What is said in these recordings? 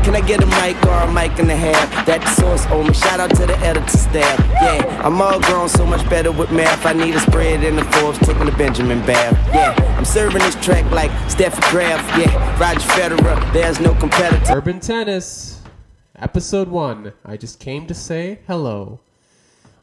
Can I get a mic or a mic and a half? That the source owe me. Shout out to the editor staff. Yeah, I'm all grown, so much better with math. I need a spread in the Forbes, taking the Benjamin bath. Yeah, I'm serving this track like Steffi Graf. Yeah, Roger Federer, there's no competitor. Urban Tennis, Episode 1. I just came to say hello.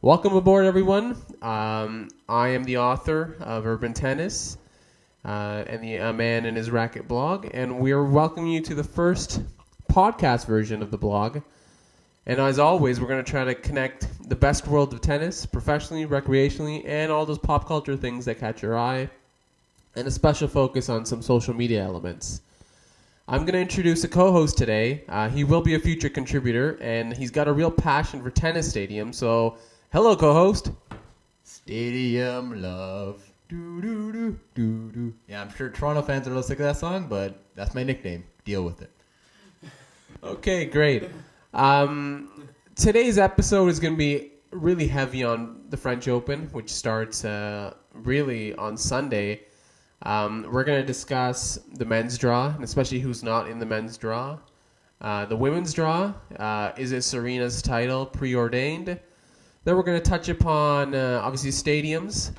Welcome aboard, everyone. I am the author of Urban Tennis and the Man in His Racket blog, and we are welcoming you to the first podcast version of the blog. And as always, we're going to try to connect the best world of tennis, professionally, recreationally, and all those pop culture things that catch your eye, and a special focus on some social media elements. I'm going to introduce a co-host today. He will be a future contributor, and he's got a real passion for tennis stadiums. So, hello, co-host. Stadium love. Do, do, do, do, do. Yeah, I'm sure Toronto fans are a little sick of that song, but that's my nickname. Deal with it. Okay, great. Today's episode is going to be really heavy on the French Open, which starts really on Sunday. We're going to discuss the men's draw, and especially who's not in the men's draw. The women's draw, is it Serena's title pre-ordained? Then we're going to touch upon, obviously, stadiums,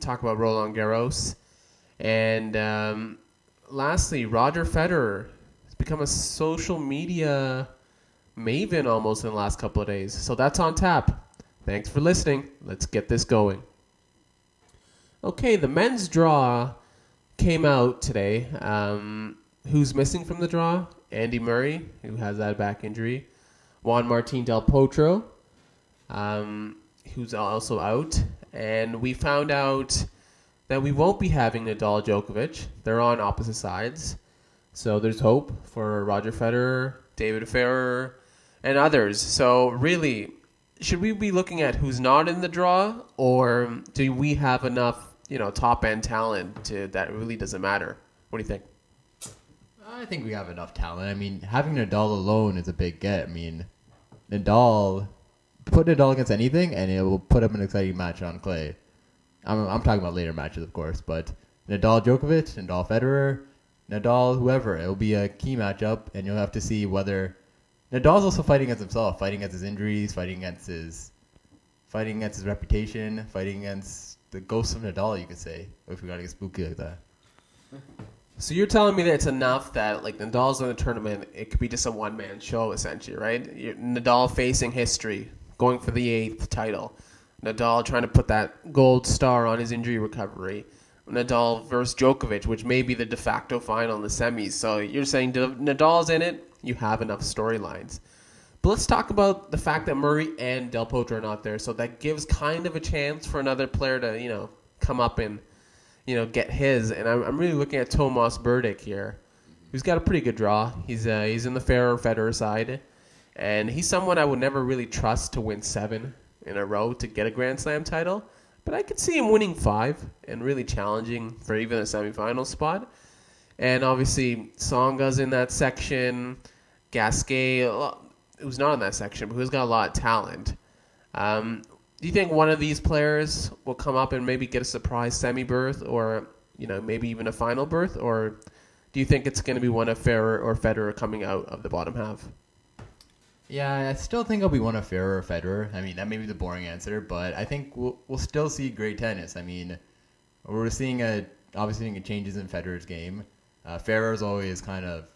talk about Roland Garros. And lastly, Roger Federer has become a social media maven almost in the last couple of days. So that's on tap. Thanks for listening. Let's get this going. Okay, the men's draw came out today. Who's missing from the draw? Andy Murray, who has that back injury. Murray and Del Potro, who's also out. And we found out that we won't be having Nadal Djokovic. They're on opposite sides. So there's hope for Roger Federer, David Ferrer, and others. So really, should we be looking at who's not in the draw, or do we have enough, top-end talent that it really doesn't matter? What do you think? I think we have enough talent. I mean, having Nadal alone is a big get. I mean, put Nadal against anything, and it will put up an exciting match on clay. I'm talking about later matches, of course, but Nadal Djokovic, Nadal Federer, Nadal whoever, it will be a key matchup, and you'll have to see whether Nadal's also fighting against himself, fighting against his injuries, fighting against his reputation, fighting against the ghost of Nadal, you could say, if we gotta get spooky like that. So you're telling me that it's enough that, like, Nadal's in the tournament, it could be just a one-man show, essentially, right? Nadal facing history, going for the 8th title. Nadal trying to put that gold star on his injury recovery. Nadal versus Djokovic, which may be the de facto final in the semis. So you're saying Nadal's in it, you have enough storylines. But let's talk about the fact that Murray and Del Potro are not there. So that gives kind of a chance for another player to, come up and, get his. And I'm really looking at Tomas Berdych here, who's got a pretty good draw. He's in the Federer side. And he's someone I would never really trust to win 7 in a row to get a Grand Slam title. But I could see him winning 5 and really challenging for even a semifinal spot. And obviously, Tsonga's in that section. Gasquet, who's not in that section, but who's got a lot of talent. Do you think one of these players will come up and maybe get a surprise semi-berth or, maybe even a final berth? Or do you think it's going to be one of Ferrer or Federer coming out of the bottom half? Yeah, I still think it'll be one of Ferrer or Federer. I mean, that may be the boring answer, but I think we'll still see great tennis. I mean, we're seeing obviously changes in Federer's game. Ferrer's always kind of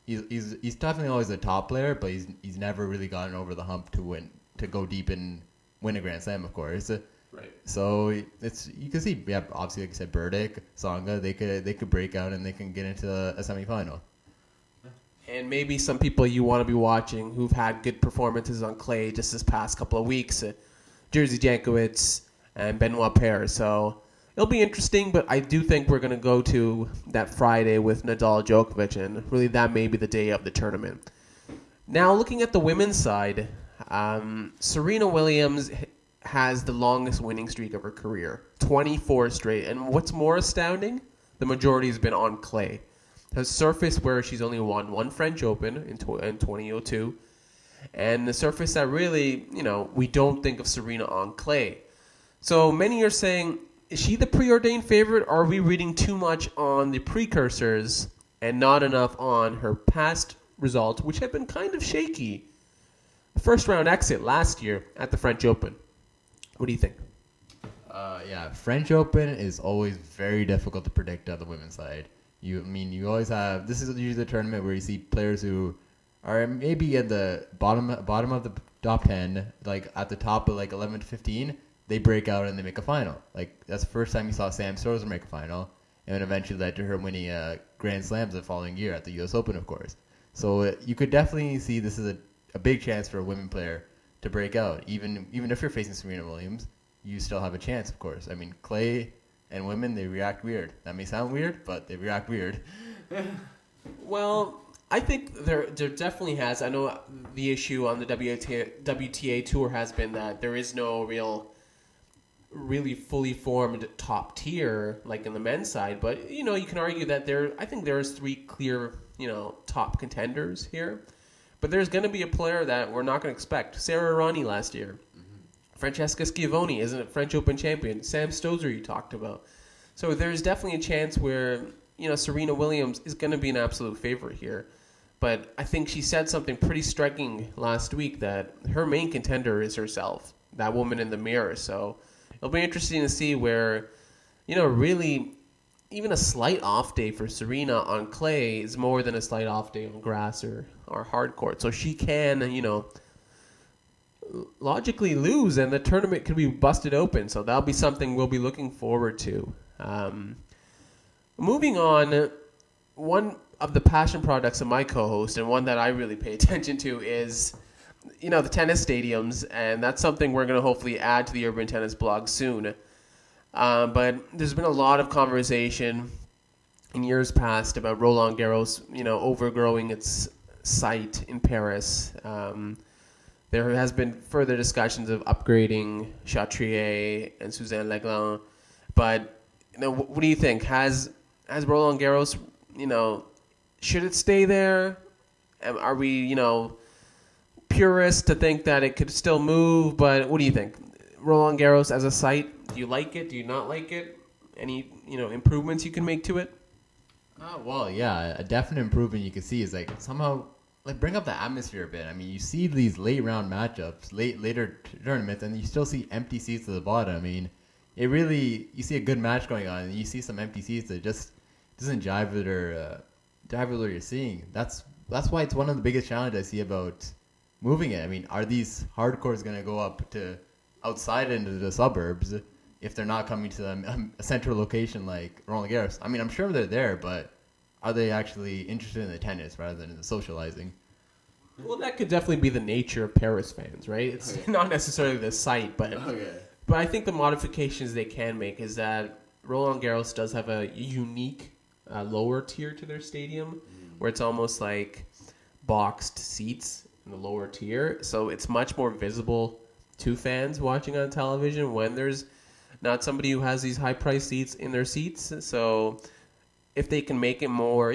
he's definitely always a top player, but he's never really gotten over the hump to go deep and win a Grand Slam, of course. Right. So you can see, yeah, obviously, like you said, Berdych, Tsonga, they could break out and they can get into a semifinal. And maybe some people you want to be watching who've had good performances on clay just this past couple of weeks, Jerzy Jankiewicz and Benoit Paire. So it'll be interesting, but I do think we're going to go to that Friday with Nadal Djokovic, and really that may be the day of the tournament. Now, looking at the women's side, Serena Williams has the longest winning streak of her career, 24 straight. And what's more astounding, the majority has been on clay. Has surface where she's only won one French Open in 2002, and the surface that really, we don't think of Serena on clay. So many are saying, is she the preordained favorite, or are we reading too much on the precursors and not enough on her past results, which had been kind of shaky. First round exit last year at the French Open. What do you think? French Open is always very difficult to predict on the women's side. You always have, this is usually the tournament where you see players who are maybe at the bottom of the top 10, like at the top of like 11 to 15, they break out and they make a final. Like that's the first time you saw Sam Stosur make a final, and then eventually led to her winning Grand Slams the following year at the U.S. Open, of course. So you could definitely see this is a big chance for a women player to break out. Even if you're facing Serena Williams, you still have a chance, of course. I mean, clay and women, they react weird. That may sound weird, but they react weird. Well, I think there definitely has. I know the issue on the WTA tour has been that there is no really fully formed top tier like in the men's side. But you can argue that I think there's 3 clear top contenders here. But there's going to be a player that we're not going to expect. Sarah Errani last year. Francesca Schiavone isn't a French Open champion. Sam Stosur you talked about. So there's definitely a chance where Serena Williams is going to be an absolute favorite here. But I think she said something pretty striking last week that her main contender is herself, that woman in the mirror. So it'll be interesting to see where, really even a slight off day for Serena on clay is more than a slight off day on grass or hard court. So she can, logically lose and the tournament could be busted open. So that'll be something we'll be looking forward to. Moving on, one of the passion products of my co-host and one that I really pay attention to is, the tennis stadiums, and that's something we're going to hopefully add to the Urban Tennis blog soon. But there's been a lot of conversation in years past about Roland Garros, overgrowing its site in Paris. There has been further discussions of upgrading Chatrier and Suzanne Lenglen. But, what do you think? Has Roland Garros, should it stay there? Are we, purists to think that it could still move? But what do you think? Roland Garros as a site, do you like it? Do you not like it? Any, improvements you can make to it? A definite improvement you can see is somehow bring up the atmosphere a bit. I mean, you see these late round matchups, later tournaments, and you still see empty seats at the bottom. I mean, you see a good match going on, and you see some empty seats that just doesn't jive with what you're seeing. That's why it's one of the biggest challenges I see about moving it. I mean, are these hardcores going to go up to outside into the suburbs if they're not coming to a central location like Roland Garros? I mean, I'm sure they're there, but are they actually interested in the tennis rather than in the socializing? Well, that could definitely be the nature of Paris fans, right? It's not necessarily the site, but I think the modifications they can make is that Roland Garros does have a unique lower tier to their stadium, where it's almost like boxed seats in the lower tier, so it's much more visible to fans watching on television when there's not somebody who has these high-priced seats in their seats. So if they can make it more,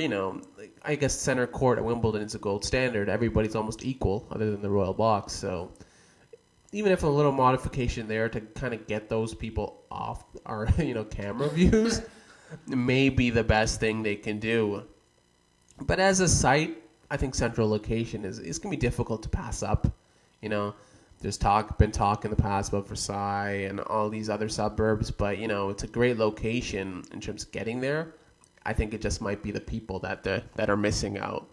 I guess center court at Wimbledon is a gold standard. Everybody's almost equal other than the Royal Box. So even if a little modification there to kind of get those people off our, camera views may be the best thing they can do. But as a site, I think central location is going to be difficult to pass up. There's been talk in the past about Versailles and all these other suburbs, but it's a great location in terms of getting there. I think it just might be the people that are missing out.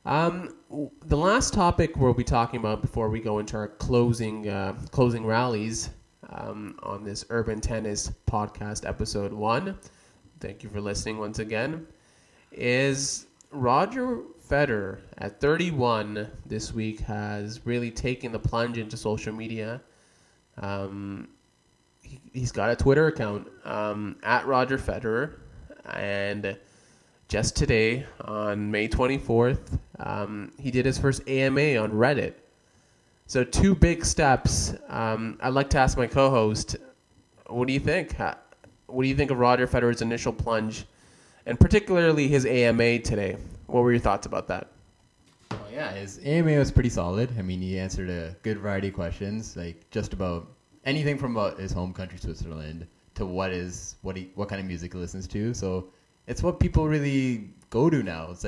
The last topic we'll be talking about before we go into our closing rallies on this Urban Tennis Podcast episode 1, thank you for listening once again, is Roger Federer at 31 this week has really taken the plunge into social media. He's got a Twitter account at Roger Federer, and just today on May 24th, he did his first AMA on Reddit. So 2 big steps. I'd like to ask my co-host, what do you think? What do you think of Roger Federer's initial plunge, and particularly his AMA today? What were your thoughts about that? His AMA was pretty solid. I mean, he answered a good variety of questions, just about anything from about his home country, Switzerland, to what kind of music he listens to. So it's what people really go to now. It's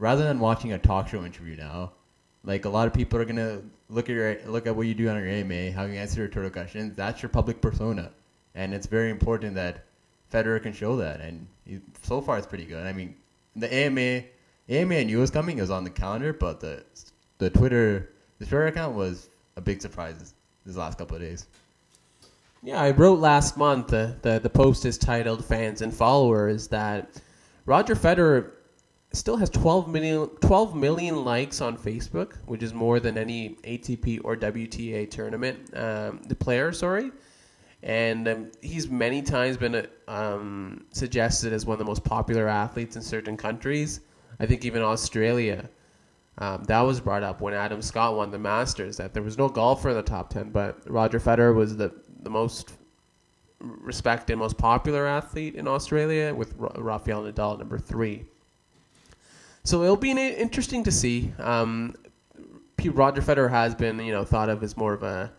rather than watching a talk show interview now, like a lot of people are gonna look at what you do on your AMA, how you answer your Twitter questions. That's your public persona, and it's very important that Federer can show that. And so far, it's pretty good. I mean, the AMA and US coming is on the calendar, but the Twitter account was a big surprise this last couple of days. Yeah, I wrote last month, the post is titled Fans and Followers, that Roger Federer still has 12 million likes on Facebook, which is more than any ATP or WTA tournament player, sorry. And he's many times been suggested as one of the most popular athletes in certain countries. I think even Australia. That was brought up when Adam Scott won the Masters, that there was no golfer in the top 10, but Roger Federer was the most respected, most popular athlete in Australia, with Rafael Nadal number 3. So it'll be interesting to see. Roger Federer has been, thought of as more of an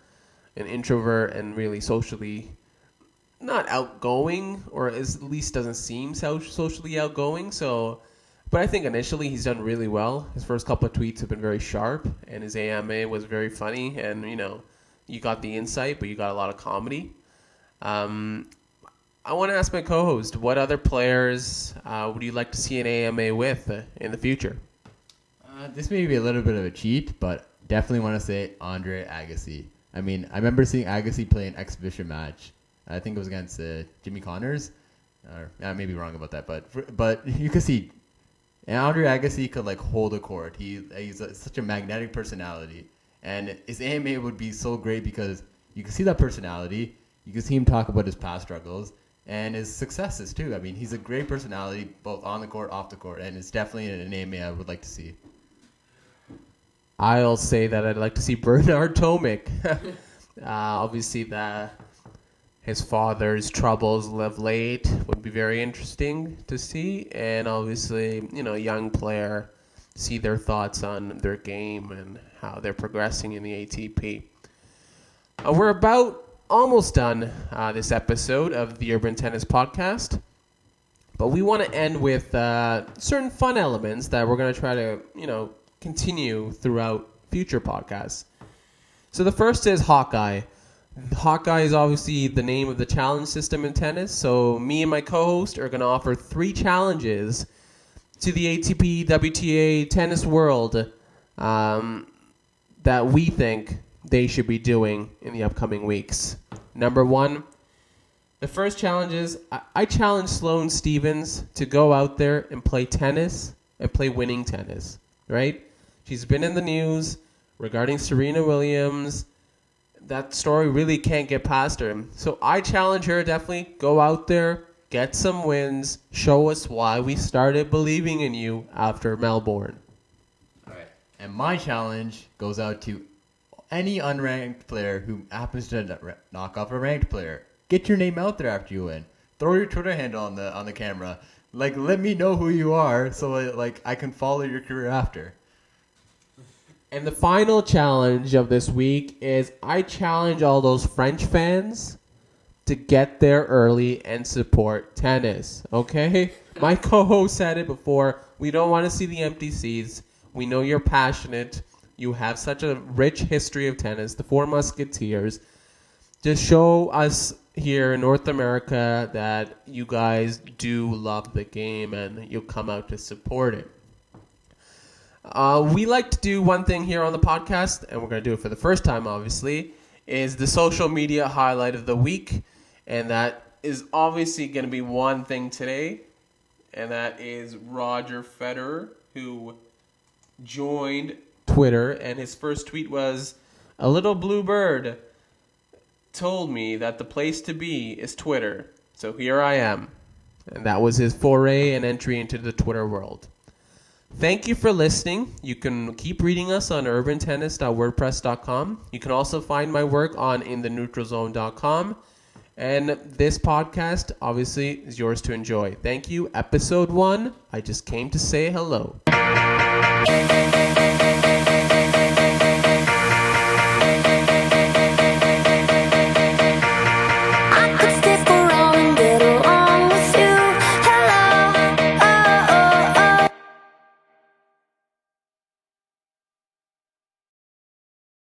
introvert and really socially not outgoing, or at least doesn't seem socially outgoing. But I think initially he's done really well. His first couple of tweets have been very sharp, and his AMA was very funny. And you got the insight, but you got a lot of comedy. I want to ask my co-host, what other players would you like to see an AMA with in the future? This may be a little bit of a cheat, but definitely want to say Andre Agassi. I mean, I remember seeing Agassi play an exhibition match. I think it was against Jimmy Connors. I may be wrong about that, but you could see Andre Agassi could hold a court. He's such a magnetic personality, and his AMA would be so great because you can see that personality. You can see him talk about his past struggles and his successes too. I mean, he's a great personality both on the court, off the court, and it's definitely an AMA I would like to see. I'll say that I'd like to see Bernard Tomic. Obviously, his father's troubles of late would be very interesting to see, and obviously, a young player, see their thoughts on their game and how they're progressing in the ATP. We're about almost done this episode of the Urban Tennis Podcast, but we want to end with certain fun elements that we're going to try to, continue throughout future podcasts. So the first is Hawkeye. Hawkeye is obviously the name of the challenge system in tennis, so me and my co-host are going to offer 3 challenges to the ATP WTA tennis world that we think they should be doing in the upcoming weeks. Number 1, the first challenge is I challenge Sloane Stephens to go out there and play tennis and play winning tennis, right? She's been in the news regarding Serena Williams. That story really can't get past her. So I challenge her, definitely go out there, get some wins, show us why we started believing in you after Melbourne. All right. And my challenge goes out to any unranked player who happens to knock off a ranked player. Get your name out there after you win. Throw your Twitter handle on the camera. Let me know who you are so I can follow your career after. And the final challenge of this week is I challenge all those French fans to get there early and support tennis, okay? My co-host said it before. We don't want to see the empty seats. We know you're passionate. You have such a rich history of tennis, the 4 Musketeers. Just show us here in North America that you guys do love the game and you'll come out to support it. We like to do one thing here on the podcast, and we're going to do it for the first time, obviously, is the social media highlight of the week. And that is obviously going to be one thing today, and that is Roger Federer, who joined Twitter, and his first tweet was, "A little blue bird told me that the place to be is Twitter, so here I am." And that was his foray and entry into the Twitter world. Thank you for listening. You can keep reading us on urbantennis.wordpress.com. You can also find my work on intheneutralzone.com. And this podcast, obviously, is yours to enjoy. Thank you. Episode 1, I just came to say hello.